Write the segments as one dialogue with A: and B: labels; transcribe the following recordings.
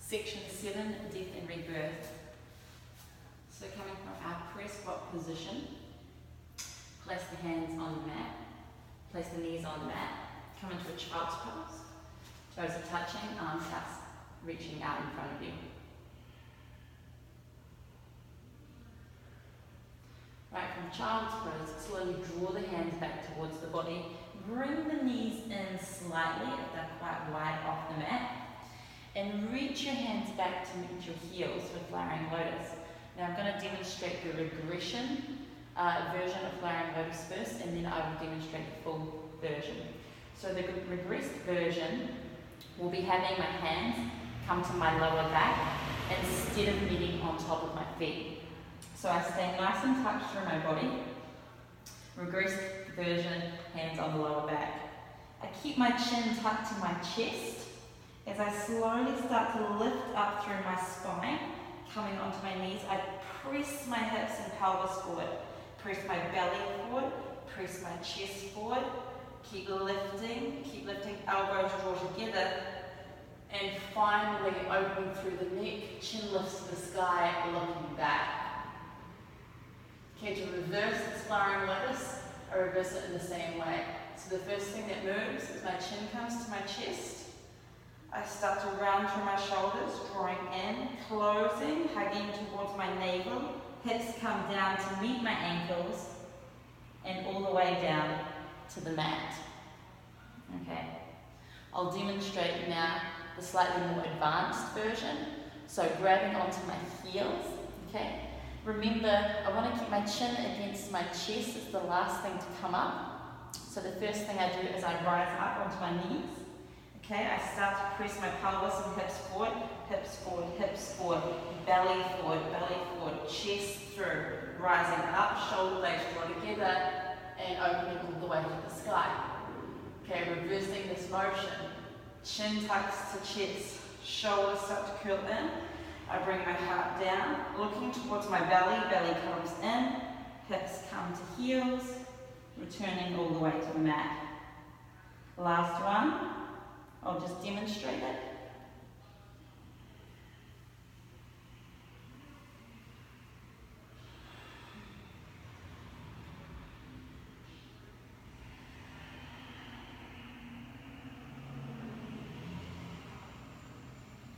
A: Section 7, Death and Rebirth. So coming from our press squat position, place the hands on the mat, place the knees on the mat, come into a child's pose. Toes are touching, arms out, reaching out in front of you. Right, from child's pose, slowly draw the hands back towards the body. Bring the knees in slightly if they're quite wide off the mat. And reach your hands back to meet your heels for flaring lotus. Now I'm going to demonstrate the regression version of flaring lotus first, and then I will demonstrate the full version. So the regressed version will be having my hands come to my lower back instead of meeting on top of my feet. So I stay nice and tucked through my body. Regressed version, hands on the lower back. I keep my chin tucked to my chest. As I slowly start to lift up through my spine, coming onto my knees, I press my hips and pelvis forward. Press my belly forward, press my chest forward. Keep lifting, elbows draw together. And finally opening through the neck, chin lifts to the sky, looking back. Okay, to reverse this flaring lotus, I reverse it in the same way. So the first thing that moves is my chin comes to my chest. I start to round through my shoulders, drawing in, closing, hugging towards my navel. Hips come down to meet my ankles, and all the way down to the mat. Okay, I'll demonstrate now the slightly more advanced version. So grabbing onto my heels, okay. Remember, I want to keep my chin against my chest. It's the last thing to come up. So the first thing I do is I rise up onto my knees. Okay, I start to press my pelvis and hips forward, belly forward, chest through, rising up, shoulder blades draw together, and opening all the way to the sky. Okay, reversing this motion. Chin tucks to chest, shoulders start to curl in. I bring my heart down, looking towards my belly comes in, hips come to heels, returning all the way to the mat. Last one. I'll just demonstrate it.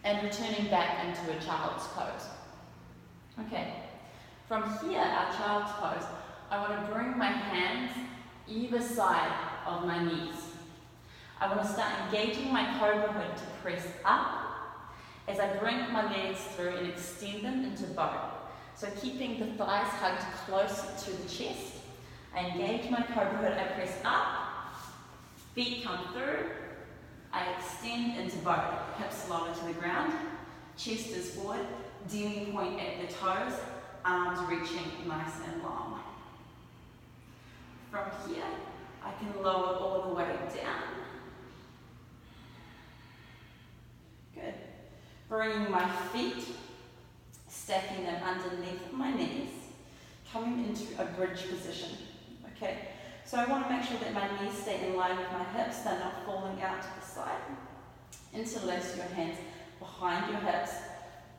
A: And returning back into a child's pose. Okay, from here, our child's pose, I want to bring my hands either side of my knees. I want to start engaging my cobra hood to press up as I bring my legs through and extend them into bow. So keeping the thighs hugged close to the chest. I engage my cobra hood, I press up, feet come through, I extend into bow, hips lower to the ground, chest is forward, dealing point at the toes, arms reaching nice and long. From here, I can lower all the way down. Good. Bringing my feet, stacking them underneath my knees, coming into a bridge position. Okay, so I want to make sure that my knees stay in line with my hips, they're not falling out to the side. Interlace your hands behind your hips,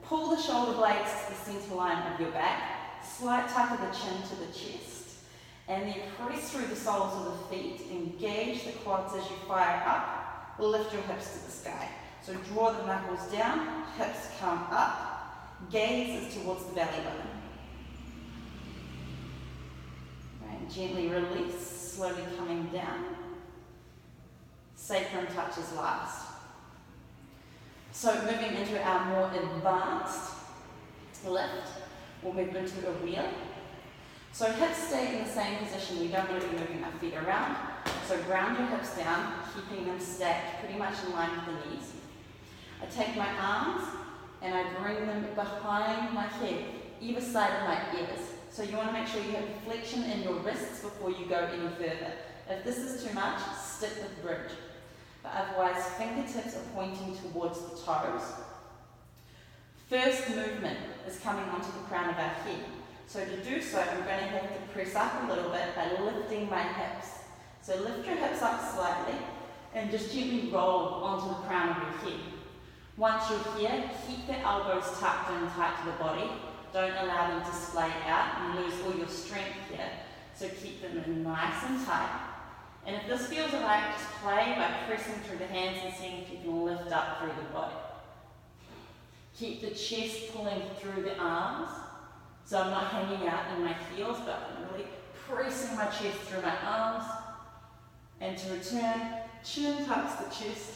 A: pull the shoulder blades to the center line of your back, slight tuck of the chin to the chest, and then press through the soles of the feet, engage the quads as you fire up, lift your hips to the sky. So draw the knuckles down, hips come up, gaze is towards the belly button. Right, gently release, slowly coming down. Sacrum touches last. So moving into our more advanced lift, we'll move into a wheel. So hips stay in the same position, we don't want to be moving our feet around. So ground your hips down, keeping them stacked pretty much in line with the knees. I take my arms and I bring them behind my head, either side of my ears. So you want to make sure you have flexion in your wrists before you go any further. If this is too much, stick with bridge. But otherwise, fingertips are pointing towards the toes. First movement is coming onto the crown of our head. So to do so, I'm going to have to press up a little bit by lifting my hips. So lift your hips up slightly and just gently roll onto the crown of your head. Once you're here, keep the elbows tucked in tight to the body. Don't allow them to splay out and lose all your strength here. So keep them in nice and tight. And if this feels alright, just play by pressing through the hands and seeing if you can lift up through the body. Keep the chest pulling through the arms. So I'm not hanging out in my heels, but I'm really pressing my chest through my arms. And to return, chin tucks the chest.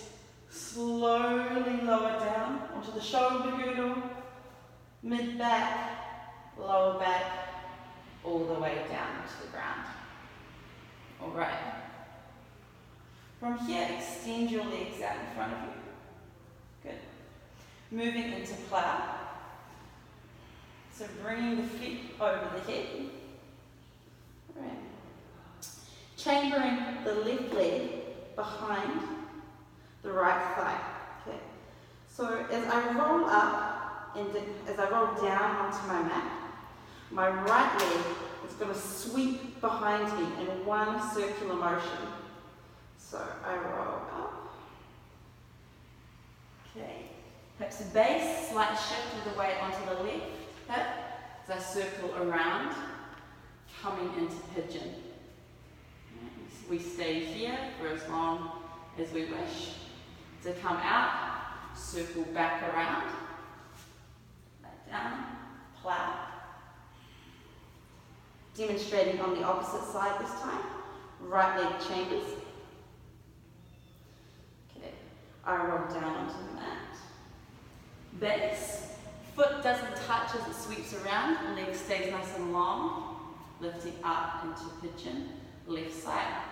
A: Slowly lower down onto the shoulder girdle, mid-back, lower back, all the way down to the ground. Alright. From here, extend your legs out in front of you. Good. Moving into plow. So bringing the feet over the head. Alright. Chambering the left leg behind the right thigh. Okay. So as I roll up and as I roll down onto my mat, my right leg is going to sweep behind me in one circular motion. So I roll up. Okay. Hips to base, slight shift of the weight onto the left hip as I circle around, coming into pigeon. We stay here for as long as we wish. To come out, circle back around, back down, plow. Demonstrating on the opposite side this time. Right leg chambers. Okay, I roll down onto the mat. Base, foot doesn't touch as it sweeps around, leg stays nice and long, lifting up into pigeon, left side.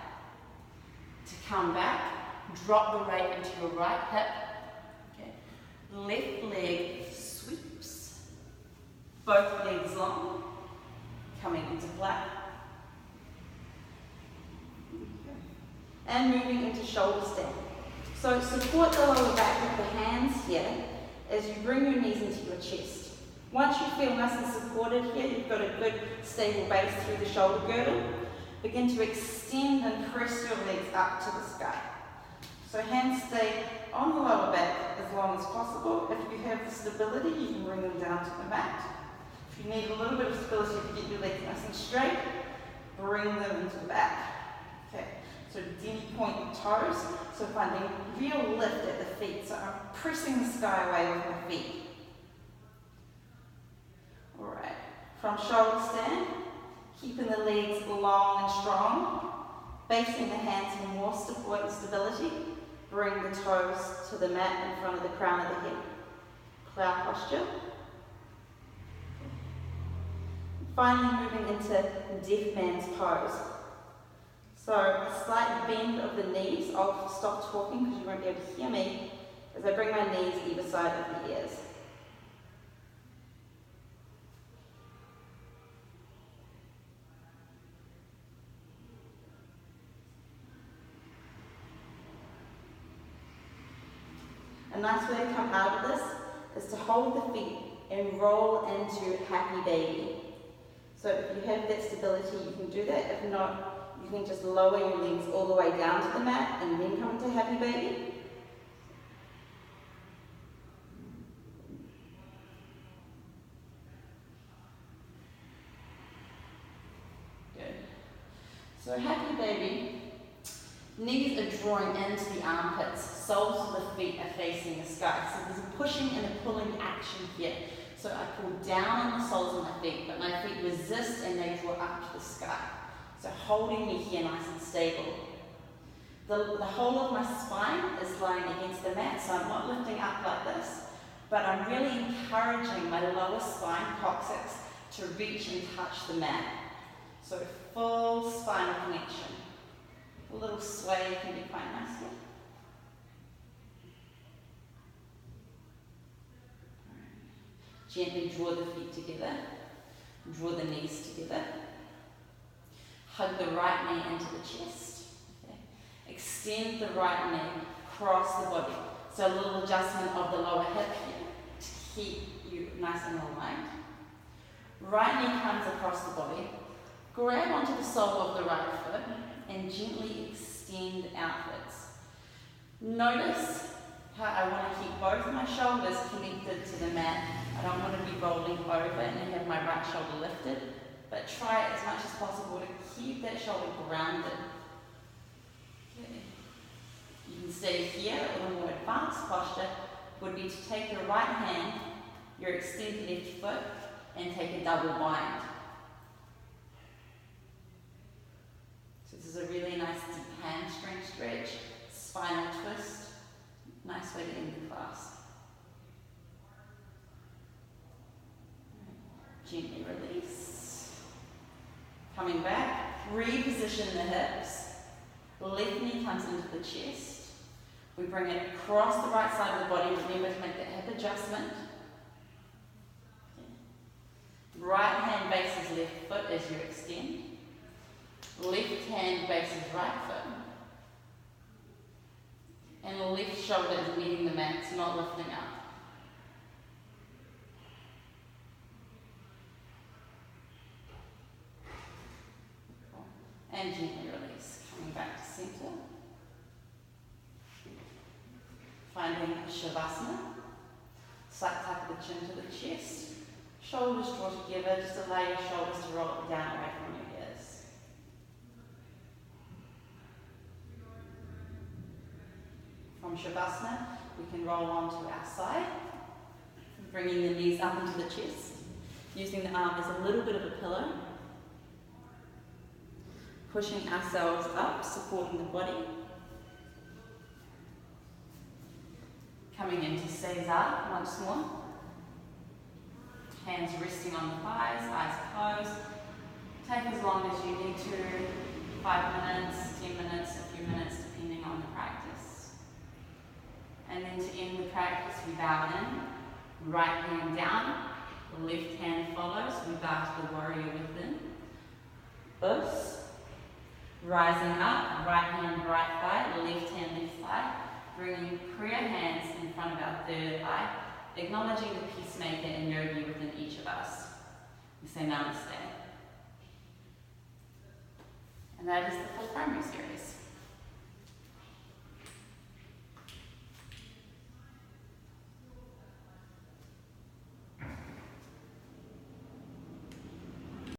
A: To come back, drop the weight into your right hip. Okay. Left leg sweeps. Both legs long. Coming into plow. Okay. And moving into shoulder stand. So support the lower back with the hands here as you bring your knees into your chest. Once you feel nice and supported here, you've got a good stable base through the shoulder girdle. Begin to extend and press your legs up to the sky. So hands stay on the lower back as long as possible. If you have the stability, you can bring them down to the mat. If you need a little bit of stability to get your legs nice and straight, bring them into the back. Okay, so demi point the toes, so finding real lift at the feet. So I'm pressing the sky away with my feet. Alright, from shoulder stand, keeping the legs long and strong, basing the hands for more support and stability. Bring the toes to the mat in front of the crown of the head. Plow posture. Finally moving into deaf man's pose. So a slight bend of the knees. I'll stop talking because you won't be able to hear me as I bring my knees either side of the ears. A nice way to come out of this is to hold the feet and roll into happy baby. So if you have that stability, you can do that. If not, you can just lower your legs all the way down to the mat and then come into happy baby. Good. So happy baby. Knees are drawing into the armpits, soles of the feet are facing the sky. So there's a pushing and a pulling action here. So I pull down on the soles of my feet, but my feet resist and they draw up to the sky. So holding me here nice and stable. The whole of my spine is lying against the mat, so I'm not lifting up like this, but I'm really encouraging my lower spine, coccyx, to reach and touch the mat. So full spinal connection. A little sway can be quite nice here. Gently draw the feet together, draw the knees together. Hug the right knee into the chest. Okay. Extend the right knee, cross the body. So a little adjustment of the lower hip here to keep you nice and aligned. Right knee comes across the body. Grab onto the sole of the right foot and gently extend outwards. Notice I want to keep both my shoulders connected to the mat. I don't want to be rolling over and have my right shoulder lifted, but try as much as possible to keep that shoulder grounded. Okay. You can stay here, or the more advanced posture would be to take your right hand, your extended left foot, and take a double bind. So this is a really nice deep hamstring stretch, spinal twist. Nice way to end the class. Gently release. Coming back, reposition the hips. Left knee comes into the chest. We bring it across the right side of the body. Remember to make that hip adjustment. Right hand bases left foot as you extend. Left hand bases right foot. And the left shoulder is meeting the mat, it's not lifting up. Cool. And gently release. Coming back to center. Finding Shavasana. Slight tuck of the chin to the chest. Shoulders draw together, just allow your shoulders to roll down away from your ears. From Shavasana, we can roll onto our side, bringing the knees up into the chest, using the arm as a little bit of a pillow, pushing ourselves up, supporting the body, coming into Caesar once more, hands resting on the thighs, eyes closed. Take as long as you need to, 5 minutes, 10 minutes, a few minutes, depending on the practice. And then to end the practice, we bow in, right hand down, left hand follows, we bow to the warrior within. Us, rising up, right hand, right thigh, left hand, left thigh, bringing prayer hands in front of our third eye, acknowledging the peacemaker and yogi within each of us. We say namaste. And that is the full primary series.